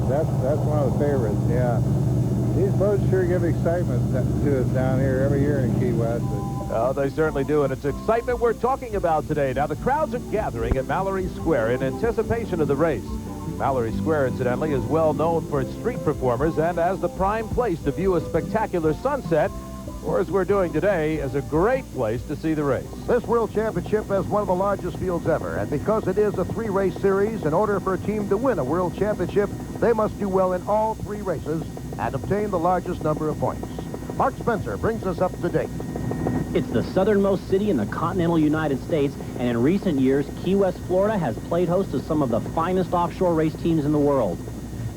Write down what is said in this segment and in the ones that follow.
That's one of the favorites, yeah. These boats sure give excitement to us down here every year in Key West. Oh, they certainly do, and it's excitement we're talking about today. Now, the crowds are gathering at Mallory Square in anticipation of the race. Mallory Square, incidentally, is well known for its street performers and as the prime place to view a spectacular sunset, or as we're doing today, is a great place to see the race. This World Championship has one of the largest fields ever, and because it is a three-race series, in order for a team to win a World Championship, they must do well in all three races and obtain the largest number of points. Mark Spencer brings us up to date. It's the southernmost city in the continental United States, and in recent years, Key West, Florida has played host to some of the finest offshore race teams in the world.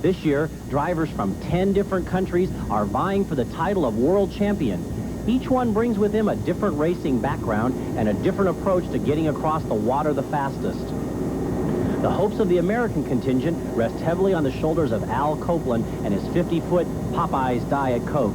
This year, drivers from 10 different countries are vying for the title of world champion. Each one brings with him a different racing background and a different approach to getting across the water the fastest. The hopes of the American contingent rest heavily on the shoulders of Al Copeland and his 50-foot Popeyes Diet Coke.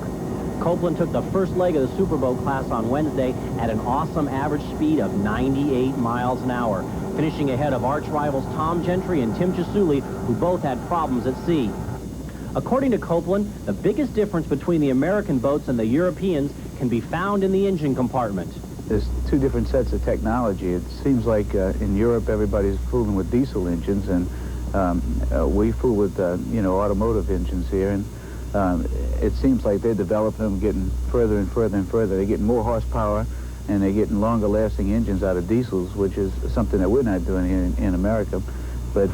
Copeland took the first leg of the Superboat class on Wednesday at an awesome average speed of 98 miles an hour, finishing ahead of arch rivals Tom Gentry and Tim Chisuli, who both had problems at sea. According to Copeland, the biggest difference between the American boats and the Europeans can be found in the engine compartment. There's two different sets of technology. It seems like in Europe everybody's fooling with diesel engines, and we fool with automotive engines here. And it seems like they're developing them, getting further and further and further. They're getting more horsepower, and they're getting longer-lasting engines out of diesels, which is something that we're not doing here in America. But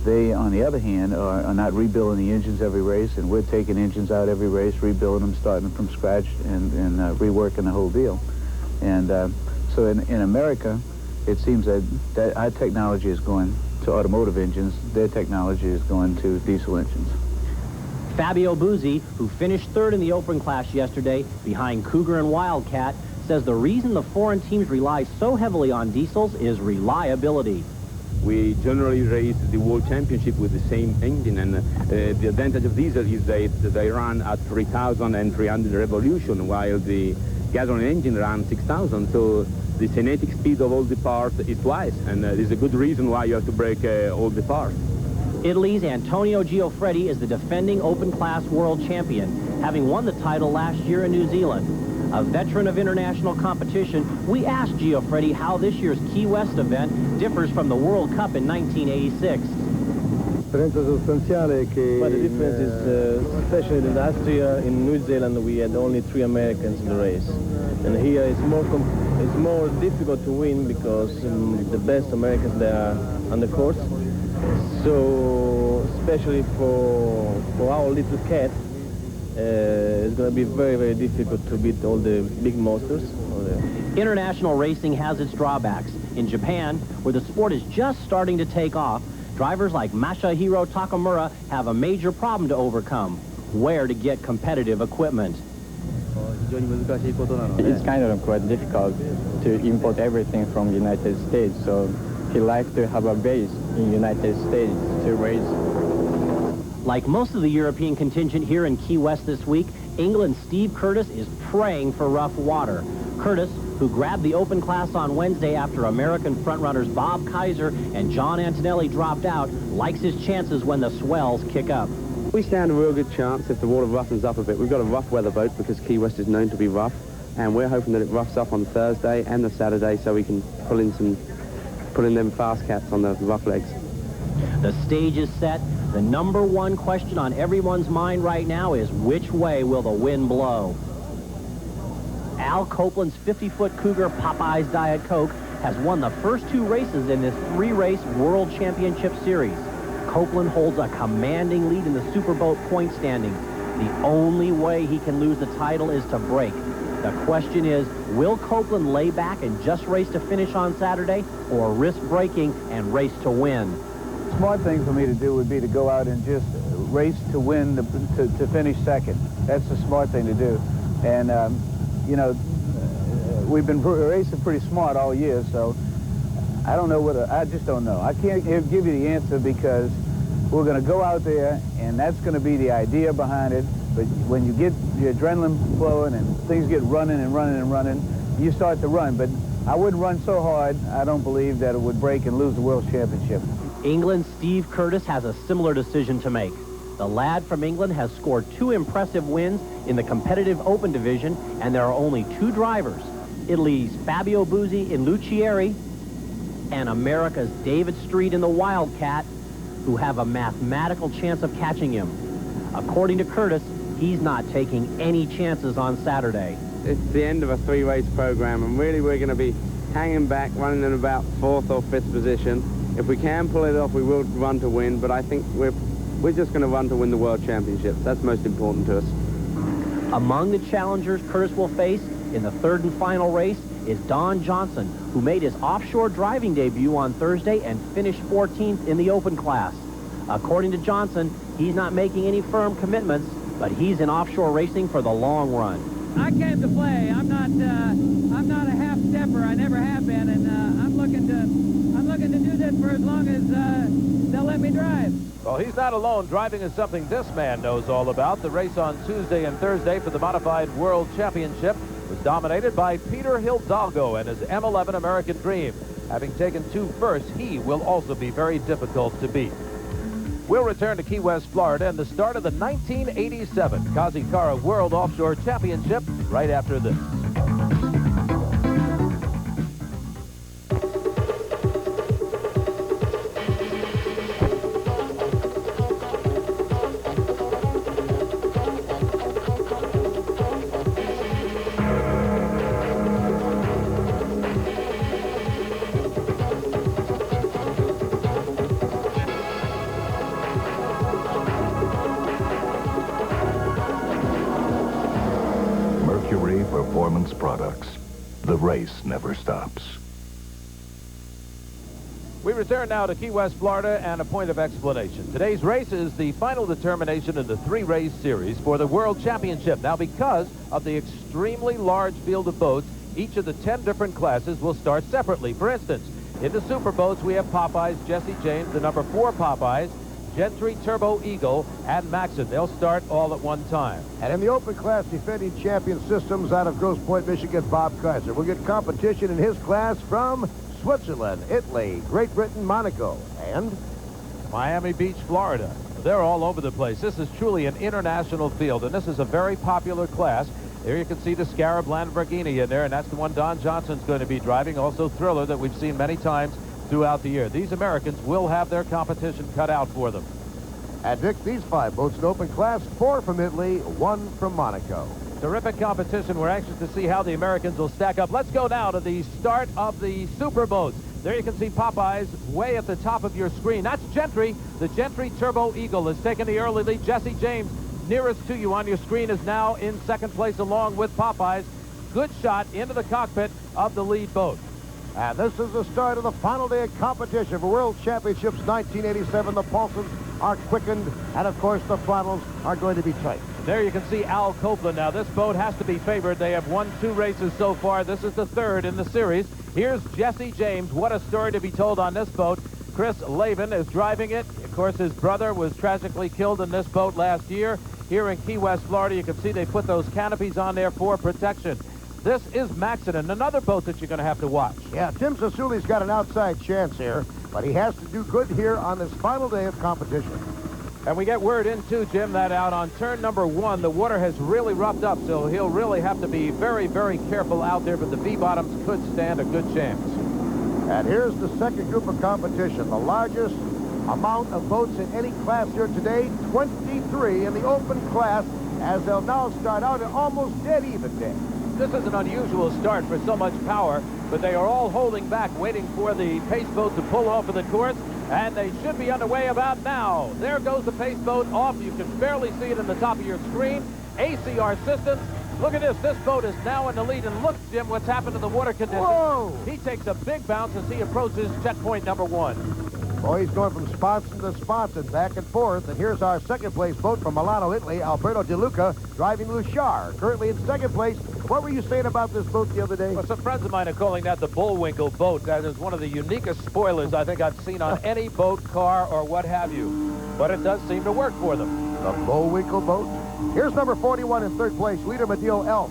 they, on the other hand, are not rebuilding the engines every race, and we're taking engines out every race, rebuilding them, starting from scratch, and reworking the whole deal. And so in America, it seems that our technology is going to automotive engines. Their technology is going to diesel engines. Fabio Buzzi, who finished third in the open class yesterday behind Cougar and Wildcat, says the reason the foreign teams rely so heavily on diesels is reliability. We generally race the World Championship with the same engine, and the advantage of diesel is that they run at 3,300 revolution, while the gasoline engine runs 6,000. So the kinetic speed of all the parts is twice, and there's a good reason why you have to break all the parts. Italy's Antonio Giuffretti is the defending open class world champion, having won the title last year in New Zealand. A veteran of international competition, we asked Giuffretti how this year's Key West event differs from the World Cup in 1986. Well, the difference is, especially in last year in New Zealand, we had only 3 Americans in the race. And here it's more difficult to win because the best Americans they are on the course. So, especially for our little cat, it's going to be very, very difficult to beat all the big monsters. International racing has its drawbacks. In Japan, where the sport is just starting to take off, drivers like Masahiro Takamura have a major problem to overcome: where to get competitive equipment. It's kind of quite difficult to import everything from the United States, so he likes to have a base in the United States to race. Like most of the European contingent here in Key West this week, England's Steve Curtis is praying for rough water. Curtis, who grabbed the open class on Wednesday after American frontrunners Bob Kaiser and John Antonelli dropped out, likes his chances when the swells kick up. We stand a real good chance if the water roughens up a bit. We've got a rough weather boat because Key West is known to be rough, and we're hoping that it roughs up on Thursday and the Saturday so we can pull in them fast cats on the rough legs. The stage is set. The number one question on everyone's mind right now is which way will the wind blow? Al Copeland's 50-foot Cougar Popeyes Diet Coke has won the first 2 races in this 3-race World Championship Series. Copeland holds a commanding lead in the Superboat point standing. The only way he can lose the title is to break. The question is, will Copeland lay back and just race to finish on Saturday, or risk breaking and race to win? The smart thing for me to do would be to go out and just race to win, to finish second. That's the smart thing to do. And, we've been racing pretty smart all year, so I don't know I just don't know. I can't give you the answer because we're going to go out there, and that's going to be the idea behind it. But when you get the adrenaline flowing and things get running and running and running, you start to run. But I wouldn't run so hard, I don't believe, that it would break and lose the World Championship. England's Steve Curtis has a similar decision to make. The lad from England has scored 2 impressive wins in the competitive open division, and there are only 2 drivers, Italy's Fabio Buzzi in Luccieri and America's David Street in the Wildcat, who have a mathematical chance of catching him. According to Curtis, he's not taking any chances on Saturday. It's the end of a 3-race program, and really we're going to be hanging back, running in about 4th or 5th position. If we can pull it off, we will run to win, but I think we're just going to run to win the World Championships. That's most important to us. Among the challengers Curtis will face in the 3rd and final race is Don Johnson, who made his offshore driving debut on Thursday and finished 14th in the open class. According to Johnson, he's not making any firm commitments, but he's in offshore racing for the long run. I came to play. I'm not a half-stepper. I never have been, and I'm looking to do this for as long as they'll let me drive. Well, he's not alone. Driving is something this man knows all about. The race on Tuesday and Thursday for the Modified World Championship was dominated by Peter Hidalgo and his M11 American Dream. Having taken 2 first, he will also be very difficult to beat. We'll return to Key West, Florida, and the start of the 1987 Kazikara World Offshore Championship right after this. Performance Products. The race never stops. We return now to Key West, Florida, and a point of explanation. Today's race is the final determination in the 3-race series for the World Championship. Now, because of the extremely large field of boats, each of the 10 different classes will start separately. For instance, in the super boats, we have Popeye's Jesse James, the number 4 Popeye's, Gentry Turbo Eagle, and Maxon. They'll start all at one time. And in the open class, defending champion Systems out of Grosse Pointe, Michigan, Bob Kaiser. We'll get competition in his class from Switzerland, Italy, Great Britain, Monaco, and Miami Beach, Florida. They're all over the place. This is truly an international field, and this is a very popular class. There you can see the Scarab Lamborghini in there, and that's the one Don Johnson's going to be driving. Also Thriller, that we've seen many times throughout the year. These Americans will have their competition cut out for them. And Vic, these 5 boats in open class, 4 from Italy, 1 from Monaco. Terrific competition. We're anxious to see how the Americans will stack up. Let's go now to the start of the super boats. There you can see Popeye's way at the top of your screen. That's Gentry. The Gentry Turbo Eagle has taken the early lead. Jesse James, nearest to you on your screen, is now in 2nd place along with Popeye's. Good shot into the cockpit of the lead boat. And this is the start of the final day of competition for World Championships 1987. The pulses are quickened, and of course the throttles are going to be tight. There you can see Al Copeland. Now this boat has to be favored. They have won 2 races so far. This is the 3rd in the series. Here's Jesse James. What a story to be told on this boat. Chris Lavin is driving it. Of course, his brother was tragically killed in this boat last year. Here in Key West, Florida, you can see they put those canopies on there for protection. This is Maxon, another boat that you're going to have to watch. Yeah, Tim Sasuli's got an outside chance here, but he has to do good here on this final day of competition. And we get word in, too, Jim, that out on turn number 1, the water has really roughed up, so he'll really have to be very, very careful out there, but the V-bottoms could stand a good chance. And here's the second group of competition, the largest amount of boats in any class here today, 23 in the open class, as they'll now start out at almost dead even day. This is an unusual start for so much power, but they are all holding back, waiting for the pace boat to pull off of the course, and they should be underway about now. There goes the pace boat off. You can barely see it in the top of your screen. ACR Systems. Look at this. This boat is now in the lead, and look, Jim, what's happened to the water conditions. Whoa! He takes a big bounce as he approaches checkpoint number 1. Boy, he's going from spots to spots and back and forth. And here's our 2nd place boat from Milano, Italy, Alberto De Luca, driving Luchar, currently in 2nd place. What were you saying about this boat the other day? Well, some friends of mine are calling that the Bullwinkle boat. That is one of the uniquest spoilers I think I've seen on any boat, car, or what have you. But it does seem to work for them. The Bullwinkle boat. Here's number 41 in 3rd place, Leader Medill Elf,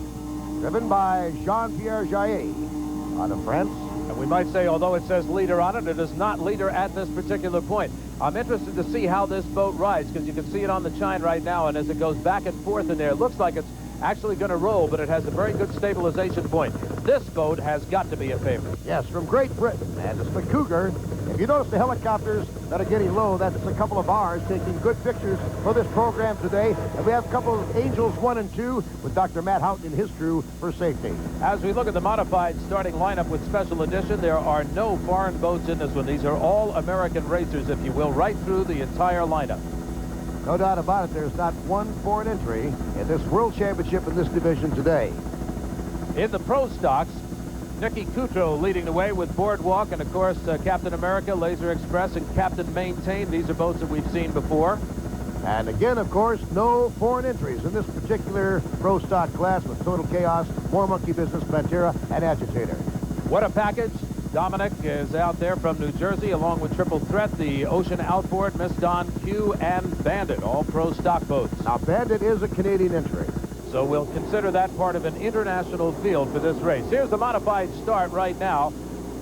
driven by Jean-Pierre Jaillet. Out of France, And we might say, although it says leader on it, it is not leader at this particular point. I'm interested to see how this boat rides, because you can see it on the chine right now, and as it goes back and forth in there, it looks like it's actually going to roll, but it has a very good stabilization point. This boat has got to be a favorite. Yes, from Great Britain, and it's the Cougar. If you notice the helicopters that are getting low, that's a couple of ours taking good pictures for this program today. And we have a couple of Angels 1 and 2 with Dr. Matt Houghton and his crew for safety. As we look at the modified starting lineup with Special Edition, there are no foreign boats in this one. These are all American racers, if you will, right through the entire lineup. No doubt about it, there's not one foreign entry in this World Championship in this division today. In the pro stocks, Nicky Coutreau leading the way with Boardwalk, and of course Captain America, Laser Express, and Captain Maintain. These are boats that we've seen before. And again, of course, no foreign entries in this particular pro stock class with Total Chaos, More Monkey Business, Pantera, and Agitator. What a package. Dominic is out there from New Jersey, along with Triple Threat, the Ocean Outboard, Miss Don Q, and Bandit, all pro stock boats. Now, Bandit is a Canadian entry. So we'll consider that part of an international field for this race. Here's the modified start right now.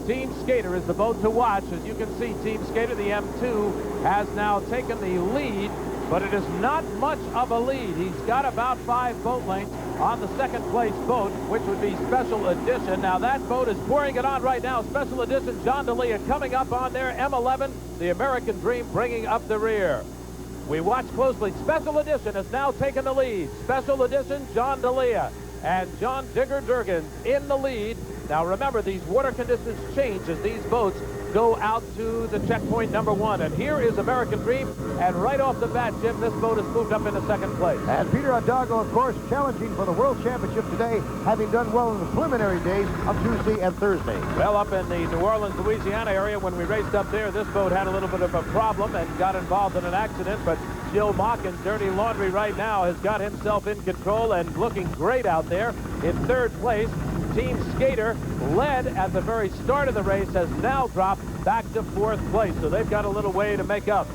Team Skater is the boat to watch. As you can see, Team Skater, the M2, has now taken the lead, but it is not much of a lead. He's got about 5 boat lengths on the second place boat, which would be Special Edition. Now that boat is pouring it on right now. Special Edition, John D'Elia coming up on there. M11, the American Dream, bringing up the rear. We watch closely. Special Edition has now taken the lead. Special Edition, John D'Elia, and John Digger Durgan in the lead. Now remember, these water conditions change as these boats go out to the checkpoint number 1. And here is American Dream, and right off the bat, Jim, this boat has moved up into second place. And Peter Hidalgo, of course, challenging for the World Championship today, having done well in the preliminary days of Tuesday and Thursday. Well, up in the New Orleans, Louisiana area, when we raced up there, this boat had a little bit of a problem and got involved in an accident, but Jill Mock in Dirty Laundry right now has got himself in control and looking great out there in third place. Team Skater, led at the very start of the race, has now dropped back to 4th place, so they've got a little way to make up.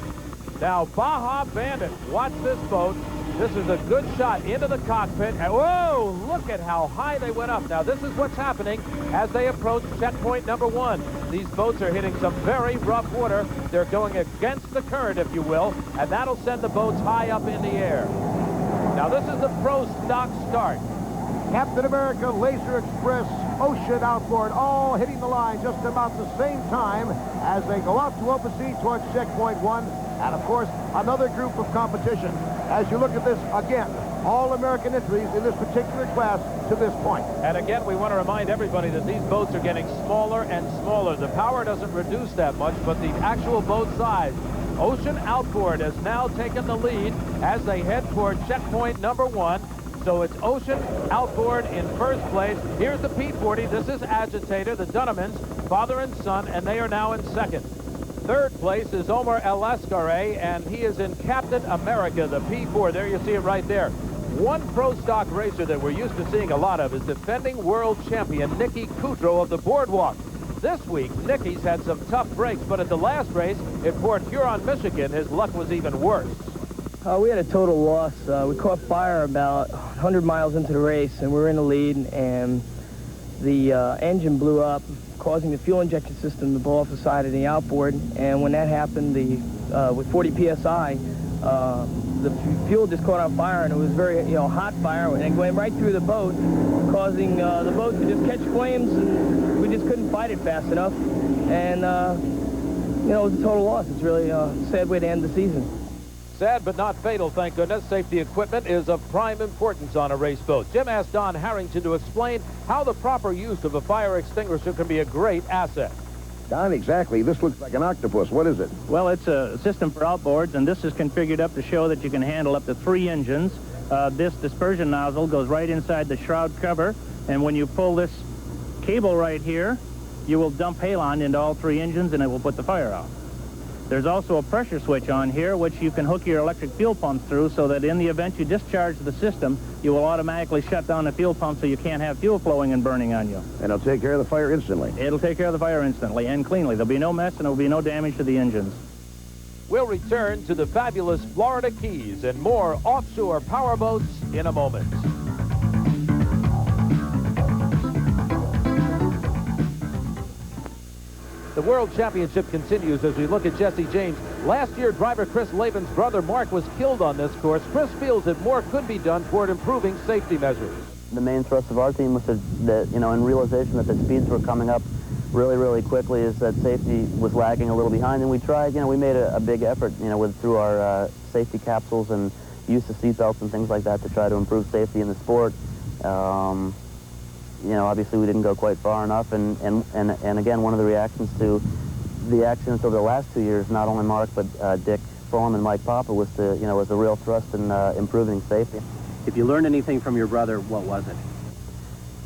Now, Baja Bandit, watch this boat. This is a good shot into the cockpit. And whoa, look at how high they went up. Now, this is what's happening as they approach checkpoint number 1. These boats are hitting some very rough water. They're going against the current, if you will, and that'll send the boats high up in the air. Now, this is the pro stock start. Captain America, Laser Express, Ocean Outboard, all hitting the line just about the same time as they go out to open sea towards checkpoint 1. And, of course, another group of competition. As you look at this, again, all American entries in this particular class to this point. And again, we want to remind everybody that these boats are getting smaller and smaller. The power doesn't reduce that much, but the actual boat size. Ocean Outboard has now taken the lead as they head toward checkpoint number 1. So it's Ocean Outboard in first place. Here's the P-40. This is Agitator, the Dunnemans, father and son, and they are now in second. Third place is Omar El Ascari, and he is in Captain America, the P4. There you see it right there. One pro stock racer that we're used to seeing a lot of is defending world champion Nicky Coutreau of the Boardwalk. This week, Nicky's had some tough breaks, but at the last race in Port Huron, Michigan, his luck was even worse. We had a total loss. We caught fire about 100 miles into the race, and we were in the lead, and the engine blew up, causing the fuel injection system to blow off the side of the outboard. And when that happened, with 40 psi, the fuel just caught on fire, and it was very, hot fire, and it went right through the boat, causing the boat to just catch flames, and we just couldn't fight it fast enough. And, it was a total loss. It's really a sad way to end the season. Sad but not fatal, thank goodness. Safety equipment is of prime importance on a race boat. Jim asked Don Harrington to explain how the proper use of a fire extinguisher can be a great asset. Don, exactly. This looks like an octopus. What is it? Well, it's a system for outboards, and this is configured up to show that you can handle up to 3 engines. This dispersion nozzle goes right inside the shroud cover, and when you pull this cable right here, you will dump halon into all 3 engines, and it will put the fire out. There's also a pressure switch on here, which you can hook your electric fuel pumps through, so that in the event you discharge the system, you will automatically shut down the fuel pump so you can't have fuel flowing and burning on you. And it'll take care of the fire instantly. It'll take care of the fire instantly and cleanly. There'll be no mess, and there'll be no damage to the engines. We'll return to the fabulous Florida Keys and more offshore powerboats in a moment. The World Championship continues as we look at Jesse James. Last year, driver Chris Lavin's brother Mark was killed on this course. Chris feels that more could be done toward improving safety measures. The main thrust of our team was in realization that the speeds were coming up really, really quickly, is that safety was lagging a little behind, and we tried, we made a big effort, through our safety capsules and use of seatbelts and things like that to try to improve safety in the sport. Obviously we didn't go quite far enough, and again, one of the reactions to the accidents over the last 2 years, not only Mark, but Dick Fulham and Mike Papa, was a real thrust in improving safety. If you learned anything from your brother, what was it?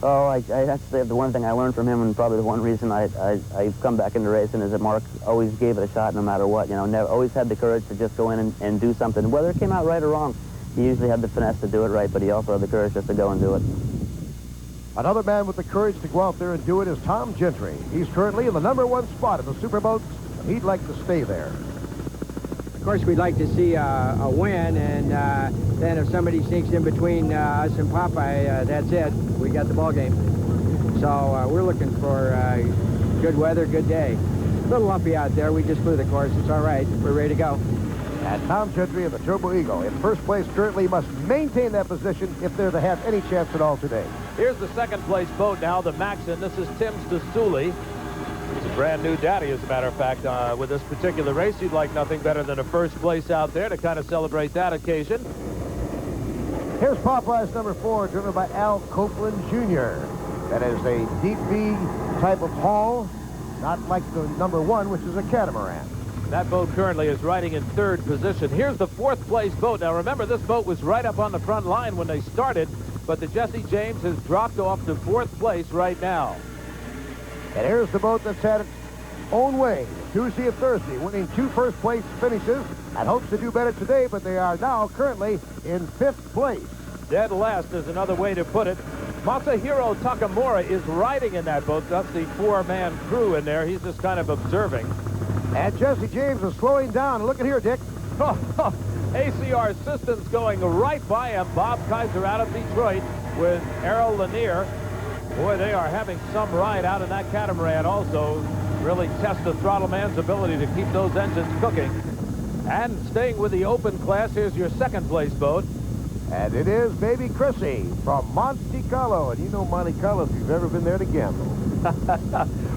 Oh, I have to say the one thing I learned from him, and probably the one reason I've come back into racing, is that Mark always gave it a shot no matter what. Never, always had the courage to just go in and do something. Whether it came out right or wrong, he usually had the finesse to do it right, but he also had the courage just to go and do it. Another man with the courage to go out there and do it is Tom Gentry. He's currently in the #1 spot in the Superboats, and he'd like to stay there. Of course, we'd like to see a win, and then if somebody sneaks in between us and Popeye, that's it. We got the ball game. So we're looking for good weather, good day. A little lumpy out there. We just flew the course. It's all right. We're ready to go. And Tom Gentry of the Turbo Eagle in first place currently must maintain that position if they're to have any chance at all today. Here's the second place boat now, the Maxon. This is Tim Stasuli. He's a brand new daddy, as a matter of fact, with this particular race. He'd like nothing better than a first place out there to kind of celebrate that occasion. Here's Popeye's #4, driven by Al Copeland Jr. That is a deep V type of haul, not like the #1, which is a catamaran. That boat currently is riding in third position. Here's the fourth place boat. Now remember, this boat was right up on the front line when they started, but the Jesse James has dropped off to fourth place right now. And here's the boat that's had its own way Tuesday and Thursday, winning 2 first-place finishes and hopes to do better today, but they are now currently in 5th place. Dead last is another way to put it. Masahiro Takamura is riding in that boat. That's the 4-man crew in there. He's just kind of observing. And Jesse James is slowing down. Look at here, Dick. ACR Systems going right by him. Bob Kaiser out of Detroit with Errol Lanier. Boy, they are having some ride out in that catamaran also. Really test the throttle man's ability to keep those engines cooking. And staying with the open class, here's your second place boat. And it is Baby Chrissy from Monte Carlo. And you know Monte Carlo if you've ever been there to gamble.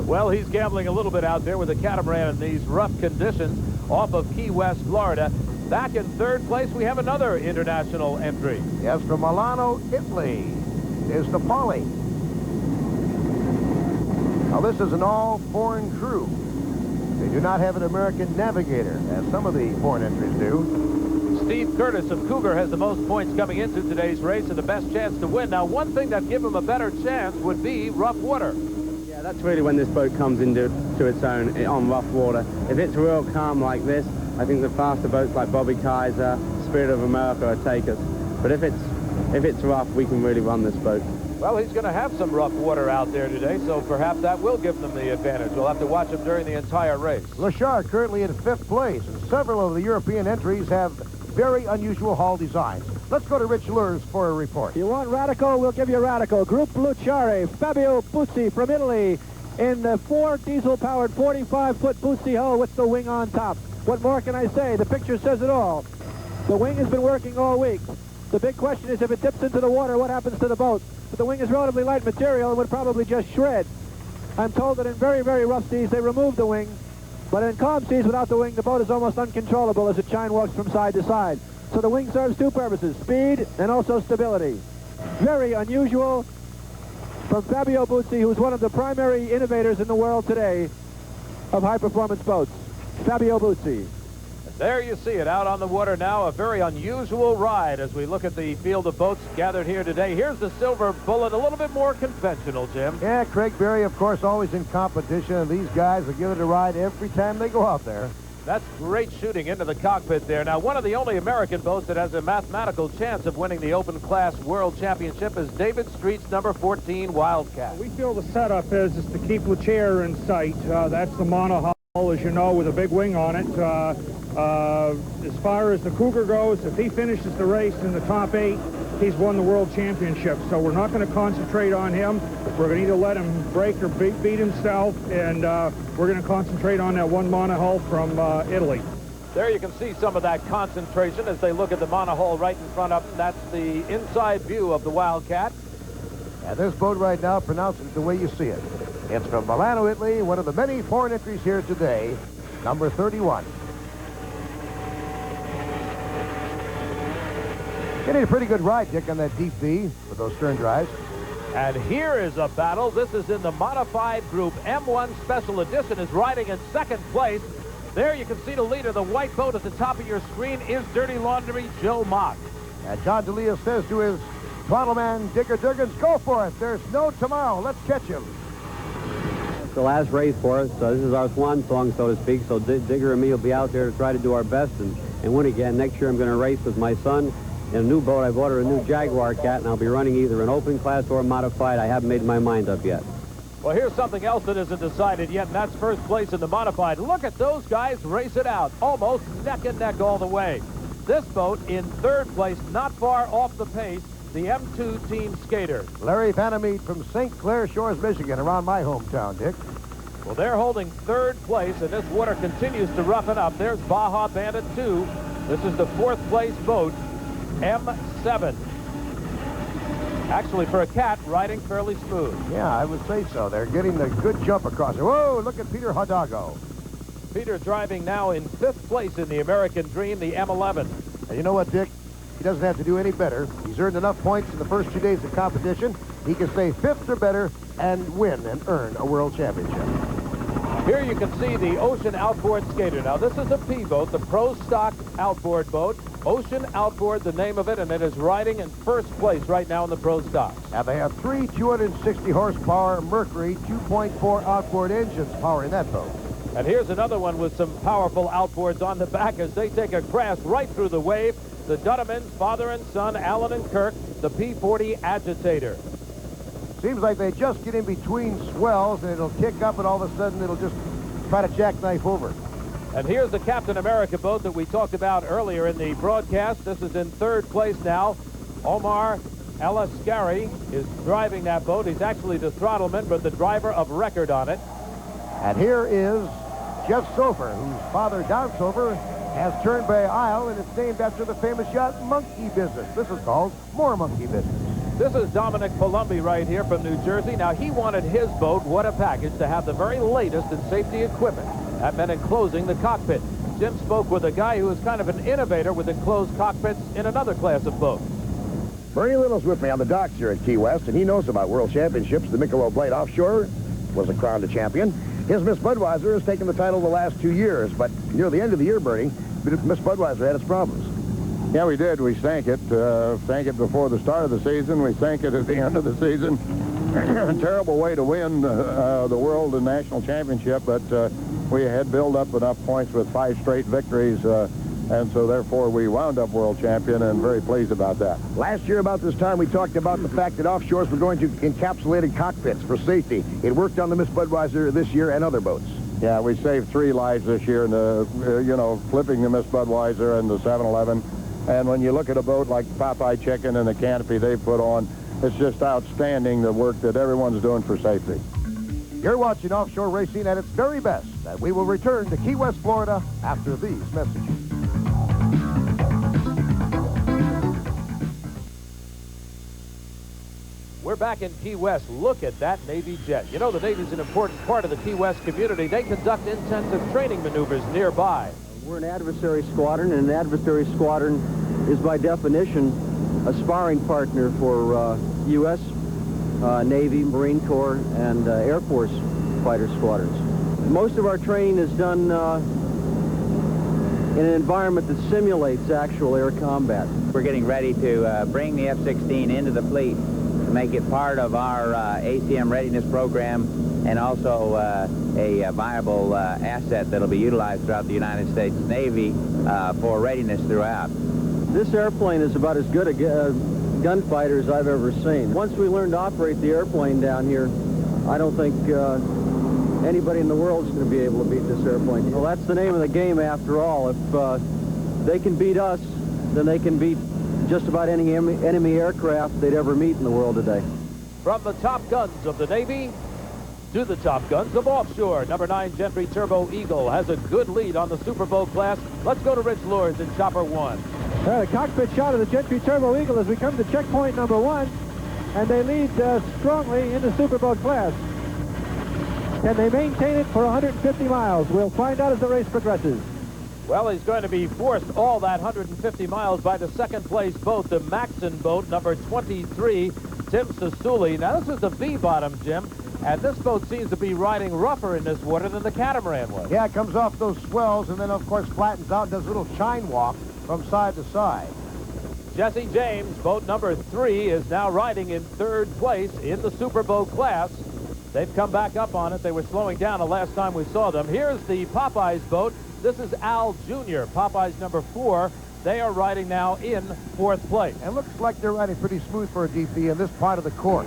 Well, he's gambling a little bit out there with a catamaran in these rough conditions off of Key West, Florida. Back in third place, we have another international entry. Yes, from Milano, Italy, is the Polly. Now, this is an all-foreign crew. They do not have an American navigator, as some of the foreign entries do. Steve Curtis of Cougar has the most points coming into today's race and the best chance to win. Now, one thing that give him a better chance would be rough water. Yeah, that's really when this boat comes into its own on rough water. If it's real calm like this, I think the faster boats like Bobby Kaiser, Spirit of America are takers. But if it's rough, we can really run this boat. Well, he's going to have some rough water out there today, so perhaps that will give them the advantage. We'll have to watch him during the entire race. Lachard currently in 5th place, and several of the European entries have very unusual hull designs. Let's go to Rich Lurs for a report. You want Radical? We'll give you Radical. Group Luciare, Fabio Buzzi from Italy in the 4 diesel-powered 45-foot Buzzi hull with the wing on top. What more can I say? The picture says it all. The wing has been working all week. The big question is if it dips into the water, what happens to the boat? But the wing is relatively light material and would probably just shred. I'm told that in very, very rough seas, they remove the wing. But in calm seas without the wing, the boat is almost uncontrollable as it chine walks from side to side. So the wing serves 2 purposes, speed and also stability. Very unusual from Fabio Buzzi, who's one of the primary innovators in the world today of high-performance boats. Fabio Buzzi. There you see it out on the water now. A very unusual ride as we look at the field of boats gathered here today. Here's the Silver Bullet, a little bit more conventional, Jim. Yeah, Craig Berry, of course, always in competition, and these guys will give it a ride every time they go out there. That's great shooting into the cockpit there. Now, one of the only American boats that has a mathematical chance of winning the Open Class World Championship is David Street's number 14 Wildcat. We feel the setup is to keep Lucier in sight. That's the monohull, as you know, with a big wing on it. As far as the Cougar goes, if he finishes the race in the top 8, he's won the World Championship. So we're not going to concentrate on him. We're going to either let him break or beat himself, and we're going to concentrate on that one monohull from Italy. There you can see some of that concentration as they look at the monohull right in front of them. That's the inside view of the Wildcat. And this boat right now pronounces it the way you see it. It's from Milano, Italy, one of the many foreign entries here today, number 31. Getting a pretty good ride, Dick, on that deep V with those stern drives. And here is a battle. This is in the modified group. M1 Special Edition is riding in second place. There you can see the leader. The white boat at the top of your screen is Dirty Laundry Joe Mock. And John DeLeo says to his throttle man, Digger Durgans, go for it. There's no tomorrow. Let's catch him. It's the last race for us, so this is our swan song, so to speak. So Digger and me will be out there to try to do our best and win again. Next year I'm going to race with my son in a new boat. I bought her a new Jaguar Cat, and I'll be running either an open class or a modified. I haven't made my mind up yet. Well, here's something else that isn't decided yet, and that's first place in the modified. Look at those guys race it out, almost neck and neck all the way. This boat in third place, not far off the pace, the M2 Team Skater. Larry Vandermeet from St. Clair Shores, Michigan, around my hometown, Dick. Well, they're holding third place, and this water continues to roughen up. There's Baja Bandit 2. This is the fourth place boat, M7. Actually, for a cat, riding fairly smooth. Yeah, I would say so. They're getting a good jump across it. Whoa, look at Peter Hidalgo. Peter driving now in fifth place in the American Dream, the M11. And you know what, Dick? He doesn't have to do any better. He's earned enough points in the first 2 days of competition. He can stay fifth or better and win and earn a world championship. Here you can see the Ocean Outboard Skater. Now, this is a P-boat, the Pro Stock Outboard boat. Ocean Outboard, the name of it, and it is riding in first place right now in the Pro Stocks. And they have three 260 horsepower Mercury 2.4 outboard engines powering that boat. And here's another one with some powerful outboards on the back as they take a crash right through the wave. The Dunnamans, father and son, Alan and Kirk, the P-40 Agitator. Seems like they just get in between swells and it'll kick up and all of a sudden it'll just try to jackknife over. And here's the Captain America boat that we talked about earlier in the broadcast. This is in third place now. Omar Elascari is driving that boat. He's actually the throttleman, but the driver of record on it. And here is Jeff Sofer, whose father, Don Sofer, has Turnbay Isle, and it's named after the famous yacht Monkey Business. This is called More Monkey Business. This is Dominic Palumbi right here from New Jersey. Now, he wanted his boat, what a package, to have the very latest in safety equipment. That meant enclosing the cockpit. Jim spoke with a guy who is kind of an innovator with enclosed cockpits in another class of boat. Bernie Little's with me on the docks here at Key West, and he knows about World Championships. The Michelob Blade Offshore was crowned a champion. His Miss Budweiser has taken the title the last 2 years, but near the end of the year, Bernie, Miss Budweiser had its problems. Yeah, we did. We sank it before the start of the season. We sank it at the end of the season. Terrible way to win the World and National Championship, but we had built up enough points with 5 straight victories, and so therefore we wound up world champion and very pleased about that. Last year about this time we talked about the fact that offshores were going to encapsulated cockpits for safety. It worked on the Miss Budweiser this year and other boats. Yeah, we saved 3 lives this year in the, flipping the Miss Budweiser and the 7-Eleven. And when you look at a boat like Popeye Chicken and the canopy they put on, it's just outstanding, the work that everyone's doing for safety. You're watching offshore racing at its very best, and we will return to Key West, Florida after these messages. We're back in Key West. Look at that Navy jet. You know, the Navy's an important part of the Key West community. They conduct intensive training maneuvers nearby. We're an adversary squadron, and an adversary squadron is by definition a sparring partner for U.S. Navy, Marine Corps, and Air Force fighter squadrons. Most of our training is done in an environment that simulates actual air combat. We're getting ready to bring the F-16 into the fleet to make it part of our ACM readiness program, and also a viable asset that'll be utilized throughout the United States Navy for readiness throughout. This airplane is about as good a gunfighter as I've ever seen. Once we learn to operate the airplane down here, I don't think anybody in the world is going to be able to beat this airplane. Well, that's the name of the game after all. If they can beat us, then they can beat just about any enemy aircraft they'd ever meet in the world today. From the Top Guns of the Navy to the Top Guns of Offshore, number 9 Gentry Turbo Eagle has a good lead on the Superboat class. Let's go to Rich Lords in Chopper 1. The cockpit shot of the Gentry Turbo Eagle as we come to checkpoint number 1, and they lead strongly in the Superboat class. Can they maintain it for 150 miles? We'll find out as the race progresses. Well, he's going to be forced all that 150 miles by the second-place boat, the Maxon boat, number 23, Tim Sasuli. Now, this is the V-bottom, Jim, and this boat seems to be riding rougher in this water than the Catamaran was. Yeah, it comes off those swells and then, of course, flattens out and does a little chine walk from side to side. Jesse James, boat number 3, is now riding in 3rd place in the Superboat class. They've come back up on it. They were slowing down the last time we saw them. Here's the Popeyes boat. This is Al Jr., Popeyes number 4. They are riding now in 4th place. And looks like they're riding pretty smooth for a DP in this part of the course.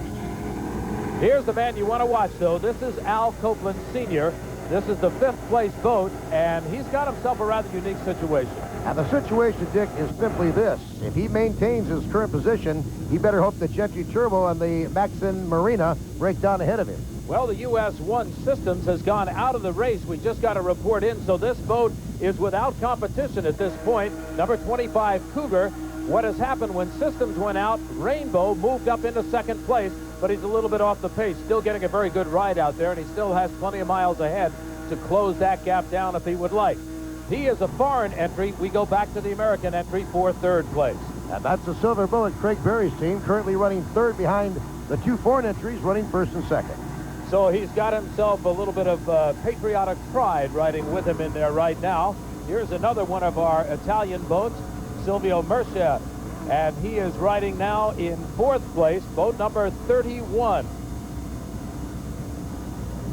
Here's the man you want to watch, though. This is Al Copeland Sr. This is the 5th place boat, and he's got himself a rather unique situation. And the situation, Dick, is simply this. If he maintains his current position, he better hope that Gentry Turbo and the Maxon Marina break down ahead of him. Well, the US 1 Systems has gone out of the race. We just got a report in, so this boat is without competition at this point. Number 25, Cougar. What has happened when Systems went out, Rainbow moved up into 2nd place, but he's a little bit off the pace. Still getting a very good ride out there, and he still has plenty of miles ahead to close that gap down if he would like. He is a foreign entry. We go back to the American entry for 3rd place. And that's the Silver Bullet, Craig Berry's team, currently running 3rd behind the 2 foreign entries running 1st and 2nd. So he's got himself a little bit of patriotic pride riding with him in there right now. Here's another one of our Italian boats, Silvio Mercia, and he is riding now in 4th place, boat number 31.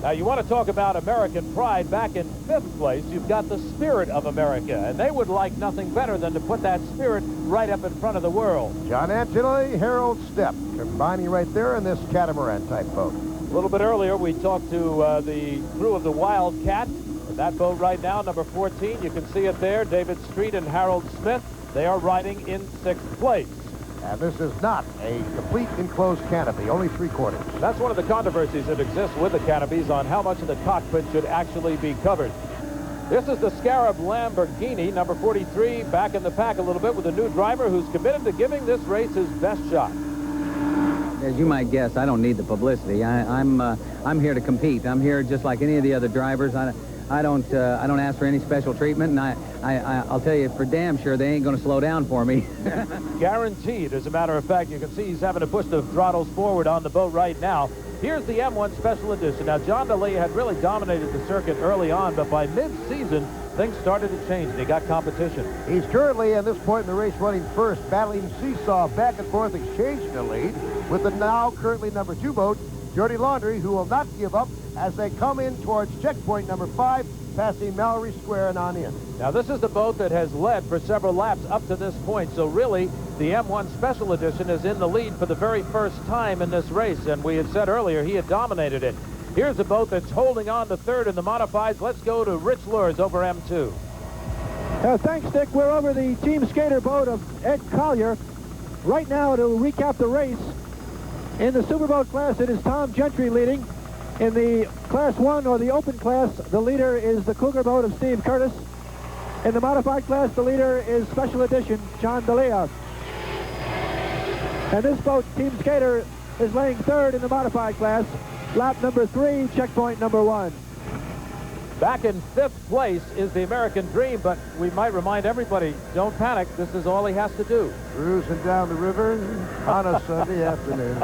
Now, you want to talk about American pride. Back in 5th place, you've got the Spirit of America, and they would like nothing better than to put that Spirit right up in front of the world. John Antonelli, Harold Stepp, combining right there in this catamaran-type boat. A little bit earlier, we talked to the crew of the Wildcat. And that boat right now, number 14, you can see it there, David Street and Harold Smith. They are riding in 6th place. And this is not a complete enclosed canopy, only 3/4. That's one of the controversies that exists with the canopies on how much of the cockpit should actually be covered. This is the Scarab Lamborghini, number 43, back in the pack a little bit with a new driver who's committed to giving this race his best shot. As you might guess, I don't need the publicity. I'm here to compete. I'm here just like any of the other drivers. I don't ask for any special treatment, and I'll tell you for damn sure they ain't going to slow down for me. Guaranteed. As a matter of fact, you can see he's having to push the throttles forward on the boat right now. Here's the M1 Special Edition. Now, John DeLay had really dominated the circuit early on, but by mid-season, things started to change, and he got competition. He's currently, at this point in the race, running 1st, battling seesaw back and forth, exchanging the lead with the now currently number 2 boat, Dirty Laundry, who will not give up as they come in towards checkpoint number 5, passing Mallory Square and on in. Now, this is the boat that has led for several laps up to this point, so really, the M1 Special Edition is in the lead for the very first time in this race, and we had said earlier he had dominated it. Here's a boat that's holding on to 3rd in the modifieds. Let's go to Rich Lures over M2. Thanks, Dick. We're over the team skater boat of Ed Collier. Right now, to recap the race, in the Superboat class, it is Tom Gentry leading. In the Class 1, or the open class, the leader is the Cougar boat of Steve Curtis. In the modified class, the leader is Special Edition John DeLea. And this boat, Team Skater, is laying 3rd in the modified class. Lap number 3, checkpoint number 1. Back in 5th place is the American Dream, but we might remind everybody, don't panic. This is all he has to do. Cruising down the river on a Sunday afternoon.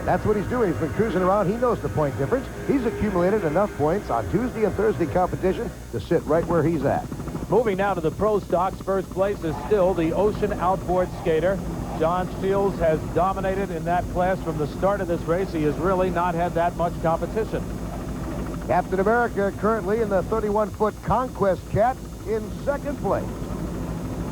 That's what he's doing. He's been cruising around. He knows the point difference. He's accumulated enough points on Tuesday and Thursday competition to sit right where he's at. Moving now to the Pro Stocks, 1st place is still the Ocean Outboard Skater. John Shields has dominated in that class from the start of this race. He has really not had that much competition. Captain America currently in the 31-foot Conquest Cat in 2nd place.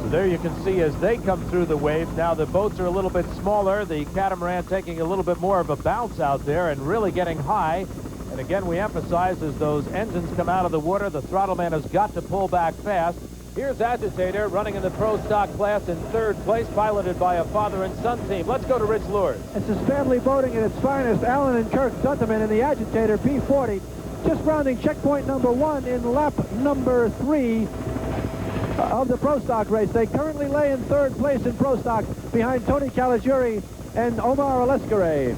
So there you can see as they come through the waves. Now the boats are a little bit smaller. The Catamaran taking a little bit more of a bounce out there and really getting high. And again, we emphasize as those engines come out of the water, the throttle man has got to pull back fast. Here's Agitator running in the pro stock class in third place, piloted by a father and son team. Let's go to Rich Lord. This is family boating at its finest. Alan and Kirk Zunterman in the Agitator P40, just rounding checkpoint number 1 in lap number 3 of the pro stock race. They currently lay in third place in pro stock behind Tony Caligiuri and Omar Alescare.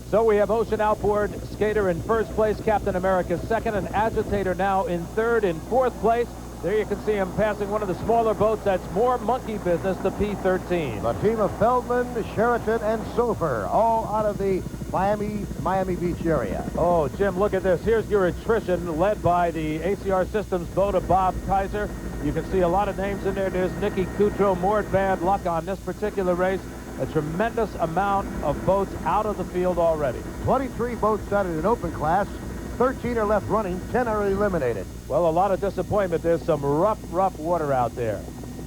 So we have Ocean Outboard Skater in first place, Captain America second, and Agitator now in third. In fourth place, there you can see him passing one of the smaller boats. That's more monkey business, the P13. The team of Feldman, Sheraton, and Sofer, all out of the Miami Beach area. Oh, Jim, look at this. Here's your attrition led by the ACR Systems boat of Bob Kaiser. You can see a lot of names in there. There's Nicky Coutreau, more bad luck on this particular race. A tremendous amount of boats out of the field already. 23 boats started in open class. 13 are left running. 10 are eliminated. Well, a lot of disappointment. There's some rough water out there.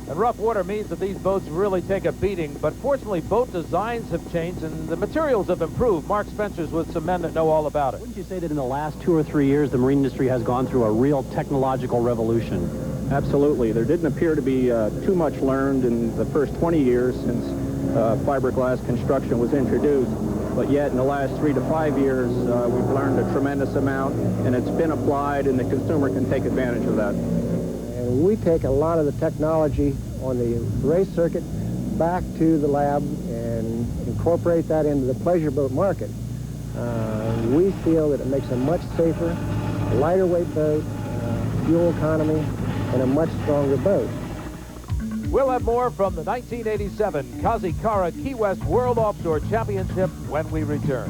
And rough water means that these boats really take a beating. But fortunately, boat designs have changed and the materials have improved. Mark Spencer's with some men that know all about it. Wouldn't you say that in the last 2 or 3 years, the marine industry has gone through a real technological revolution? Absolutely. There didn't appear to be too much learned in the first 20 years since fiberglass construction was introduced. But yet, in the last 3 to 5 years, we've learned a tremendous amount, and it's been applied, and the consumer can take advantage of that. And we take a lot of the technology on the race circuit back to the lab and incorporate that into the pleasure boat market. We feel that it makes a much safer, lighter weight boat, fuel economy, and a much stronger boat. We'll have more from the 1987 Kazikara Key West World Offshore Championship when we return.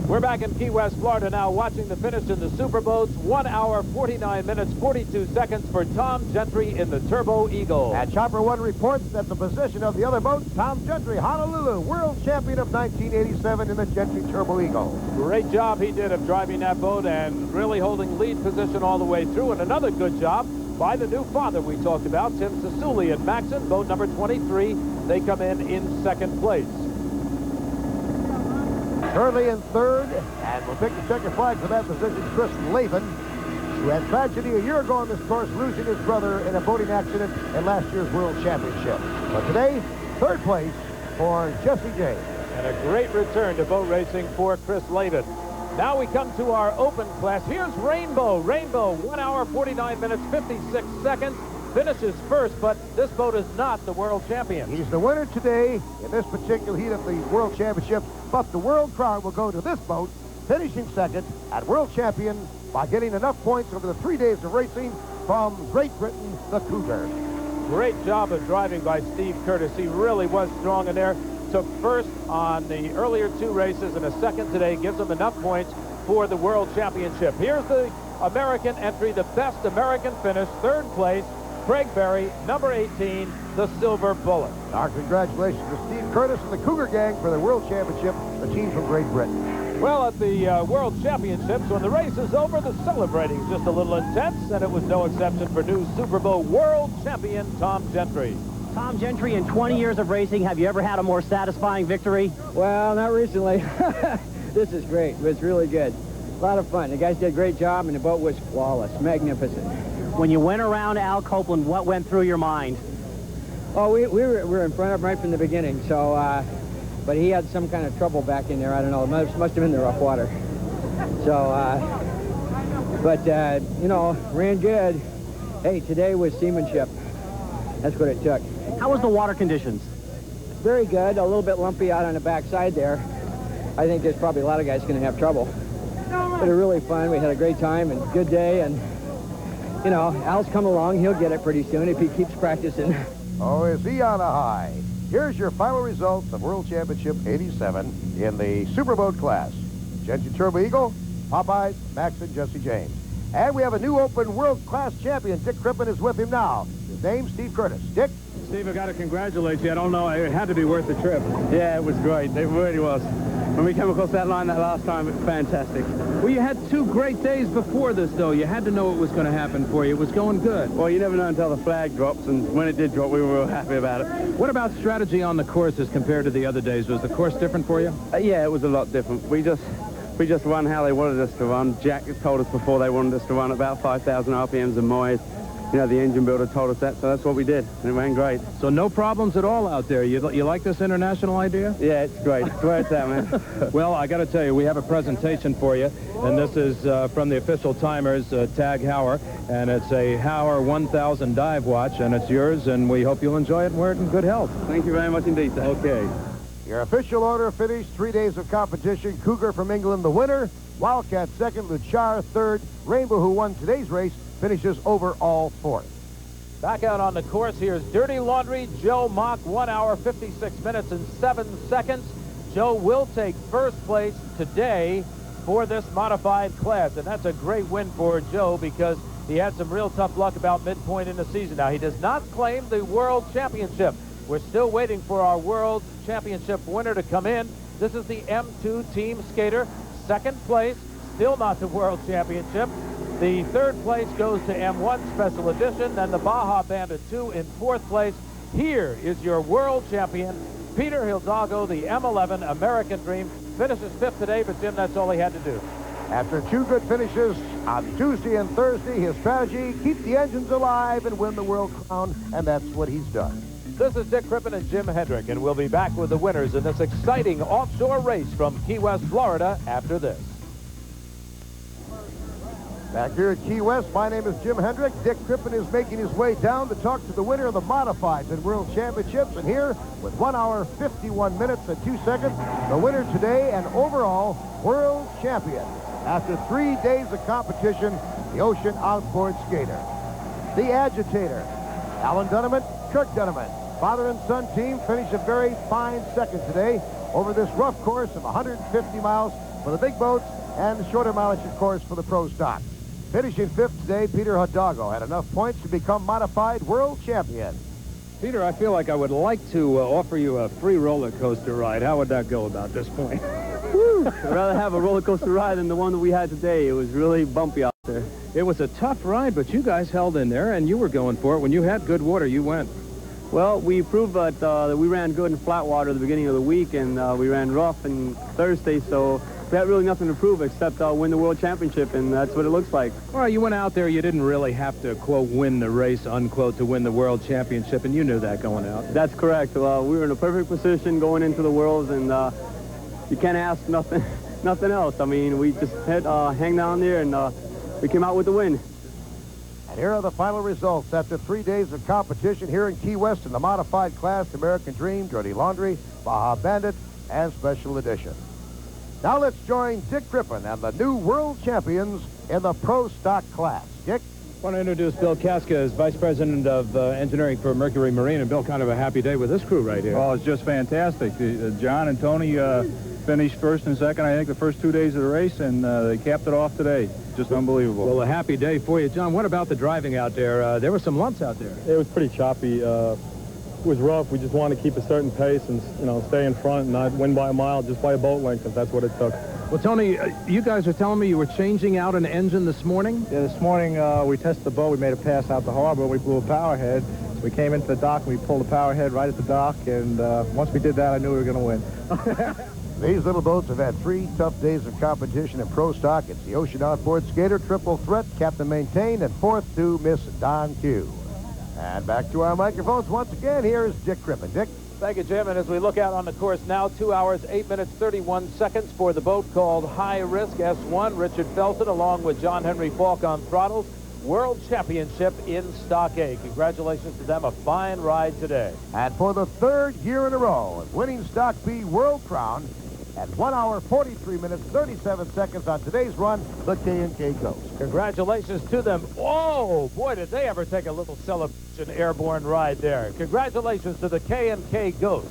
We're back in Key West, Florida now, watching the finish in the Superboats. 1 hour, 49 minutes, 42 seconds for Tom Gentry in the Turbo Eagle. And Chopper One reports that the position of the other boat, Tom Gentry, Honolulu, world champion of 1987 in the Gentry Turbo Eagle. Great job he did of driving that boat and really holding lead position all the way through. And another good job by the new father we talked about, Tim Sasuli and Maxon, boat number 23. They come in second place. Currently in third, and will pick the checker flag for that position, Chris Laven, who had tragedy a year ago on this course, losing his brother in a boating accident in last year's World Championship. But today, third place for Jesse James. And a great return to boat racing for Chris Laven. Now we come to our open class. Here's Rainbow. Rainbow, 1 hour, 49 minutes, 56 seconds. Finishes first, but this boat is not the world champion. He's the winner today in this particular heat of the World Championship, but the world crown will go to this boat, finishing second at world champion by getting enough points over the 3 days of racing from Great Britain, the Cougar. Great job of driving by Steve Curtis. He really was strong in there. Took first on the earlier 2 races and a second today. Gives him enough points for the world championship. Here's the American entry, the best American finish, third place. Craig Berry, number 18, the Silver Bullet. Our congratulations to Steve Curtis and the Cougar Gang for the World Championship, the team from Great Britain. Well, at the World Championships, when the race is over, the celebrating is just a little intense, and it was no exception for new Super Bowl world champion Tom Gentry. Tom Gentry, in 20 years of racing, have you ever had a more satisfying victory? Well, not recently. This is great. It was really good. A lot of fun. The guys did a great job, and the boat was flawless, magnificent. When you went around Al Copeland, what went through your mind? Oh, we were in front of him right from the beginning, so, but he had some kind of trouble back in there. I don't know. It must have been the rough water. So, you know, ran good. Hey, today was seamanship. That's what it took. How was the water conditions? Very good. A little bit lumpy out on the backside there. I think there's probably a lot of guys going to have trouble. But it was really fun. We had a great time and good day, and you know, Al's come along. He'll get it pretty soon if he keeps practicing. Oh, is he on a high? Here's your final results of World Championship 87 in the Superboat class. Gentry Turbo Eagle, Popeyes, Max, and Jesse James. And we have a new open world class champion. Dick Crippen is with him now. His name's Steve Curtis. Dick? Steve, I got to congratulate you. I don't know. It had to be worth the trip. Yeah, it was great. It really was. When we came across that line that last time, it was fantastic. Well, you had 2 great days before this, though. You had to know it was going to happen for you. It was going good. Well, you never know until the flag drops, and when it did drop, we were real happy about it. What about strategy on the course as compared to the other days? Was the course different for you? Yeah, it was a lot different. We We just run how they wanted us to run. Jack told us before they wanted us to run about 5,000 RPMs and more. You know, the engine builder told us that, so that's what we did, and it ran great. So no problems at all out there. You like this international idea? Yeah, it's great. It's where it's at, man. Well, I got to tell you, we have a presentation for you, and this is from the official timers, Tag Heuer, and it's a Heuer 1000 dive watch, and it's yours, and we hope you'll enjoy it and wear it in good health. Thank you very much indeed, sir. Okay. Your official order finished. 3 days of competition. Cougar from England, the winner. Wildcat second. Luchar third. Rainbow, who won today's race, finishes overall fourth. Back out on the course, here's Dirty Laundry, Joe Mock, 1 hour, 56 minutes and 7 seconds. Joe will take first place today for this modified class, and that's a great win for Joe because he had some real tough luck about midpoint in the season. Now, he does not claim the World Championship. We're still waiting for our World Championship winner to come in. This is the M2 Team Skater, second place, still not the World Championship. The third place goes to M1 Special Edition, then the Baja Bandit 2 in fourth place. Here is your world champion, Peter Hidalgo, the M11 American Dream. Finishes fifth today, but Jim, that's all he had to do. After 2 good finishes on Tuesday and Thursday, his strategy, keep the engines alive and win the World Crown, and that's what he's done. This is Dick Crippen and Jim Hendrick, and we'll be back with the winners in this exciting offshore race from Key West, Florida, after this. Back here at Key West, my name is Jim Hendrick. Dick Crippen is making his way down to talk to the winner of the Modifieds and World Championships. And here, with 1 hour, 51 minutes and 2 seconds, the winner today and overall world champion. After 3 days of competition, the Ocean Outboard Skater. The Agitator, Alan Dunneman, Kirk Dunneman. Father and son team finished a very fine second today over this rough course of 150 miles for the big boats and the shorter mileage course for the pro stock. Finishing fifth today, Peter Hidalgo had enough points to become modified world champion. Peter, I feel like I would like to offer you a free roller coaster ride. How would that go about this point? I'd rather have a roller coaster ride than the one that we had today. It was really bumpy out there. It was a tough ride, but you guys held in there, and you were going for it. When you had good water, you went. Well, we proved that we ran good in flat water at the beginning of the week, and we ran rough on Thursday, so we had really nothing to prove except win the World Championship, and that's what it looks like. Well, you went out there, you didn't really have to, quote, win the race, unquote, to win the World Championship, and you knew that going out. That's correct. We were in a perfect position going into the Worlds, and you can't ask nothing else. I mean, we just had hang down there, and we came out with the win. And here are the final results after 3 days of competition here in Key West in the modified class, American Dream, Dirty Laundry, Baja Bandit, and Special Edition. Now let's join Dick Crippen and the new world champions in the pro stock class. Dick? I want to introduce Bill Kaska as Vice President of Engineering for Mercury Marine. And Bill, kind of a happy day with this crew right here. Oh, it's just fantastic. John and Tony finished first and second, I think, the first 2 days of the race, and they capped it off today. Just unbelievable. Well, a happy day for you. John, what about the driving out there? There were some lumps out there. It was pretty choppy. It was rough. We just wanted to keep a certain pace and, stay in front and not win by a mile, just by a boat length, if that's what it took. Well, Tony, you guys are telling me you were changing out an engine this morning? Yeah, this morning we tested the boat. We made a pass out the harbor. We blew a power head. So we came into the dock and we pulled the power head right at the dock. And once we did that, I knew we were going to win. These little boats have had 3 tough days of competition in pro stock. It's the Ocean Outboard Skater, Triple Threat, Captain Maintained, and fourth to Miss Don Q. And back to our microphones once again. Here's Dick Crippen. Dick? Thank you, Jim. And as we look out on the course now, 2 hours, 8 minutes, 31 seconds for the boat called High Risk S1. Richard Felton, along with John Henry Falk on throttles. World Championship in Stock A. Congratulations to them. A fine ride today. And for the 3rd year in a row, winning Stock B World Crown at 1 hour, 43 minutes, 37 seconds on today's run, the K&K Ghost. Congratulations to them. Oh, boy, did they ever take a little celebration airborne ride there. Congratulations to the K&K Ghost.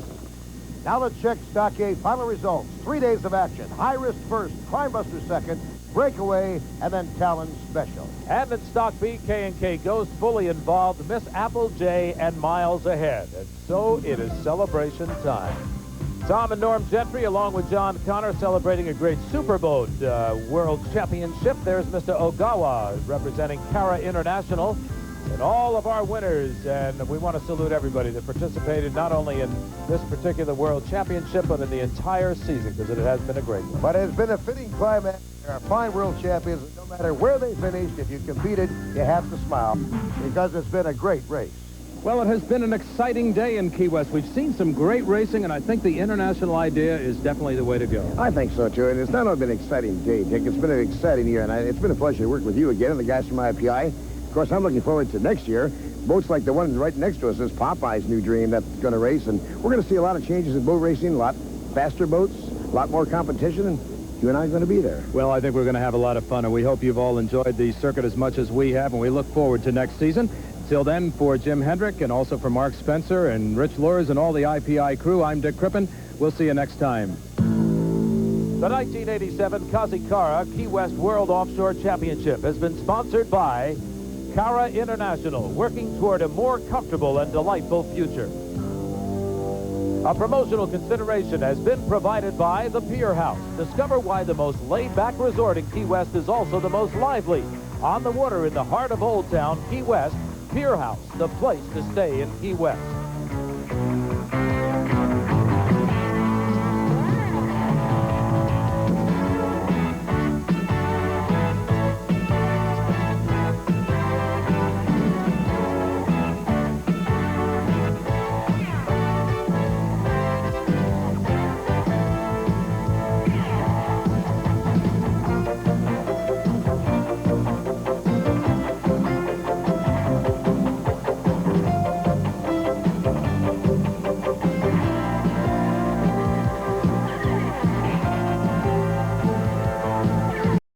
Now let's check Stock A final results. 3 days of action. High Risk first, Crimebuster second, Breakaway, and then Talon Special. And in Stock B, K&K Ghost fully involved, Miss Apple J and miles ahead. And so it is celebration time. Tom and Norm Gentry, along with John Connor, celebrating a great Superboat World Championship. There's Mr. Ogawa, representing Cara International. and all of our winners. And we want to salute everybody that participated not only in this particular World Championship, but in the entire season, because it has been a great one. But it's been a fitting climax. There are fine world champions, and no matter where they finished, if you competed, you have to smile, because it's been a great race. Well, it has been an exciting day in Key West. We've seen some great racing, and I think the international idea is definitely the way to go. I think so, too. And it's not only been an exciting day, Dick. It's been an exciting year, and it's been a pleasure to work with you again and the guys from IPI. Of course, I'm looking forward to next year. Boats like the one right next to us is Popeye's new dream that's going to race, and we're going to see a lot of changes in boat racing, a lot faster boats, a lot more competition, and you and I are going to be there. Well, I think we're going to have a lot of fun, and we hope you've all enjoyed the circuit as much as we have, and we look forward to next season. Till then, for Jim Hendrick and also for Mark Spencer and Rich Lures and all the IPI crew, I'm Dick Crippen. We'll see you next time. The 1987 Kazikara Key West World Offshore Championship has been sponsored by Cara International, working toward a more comfortable and delightful future. A promotional consideration has been provided by the Pier House. Discover why the most laid-back resort in Key West is also the most lively. On the water in the heart of Old Town, Key West, Pier House, the place to stay in Key West.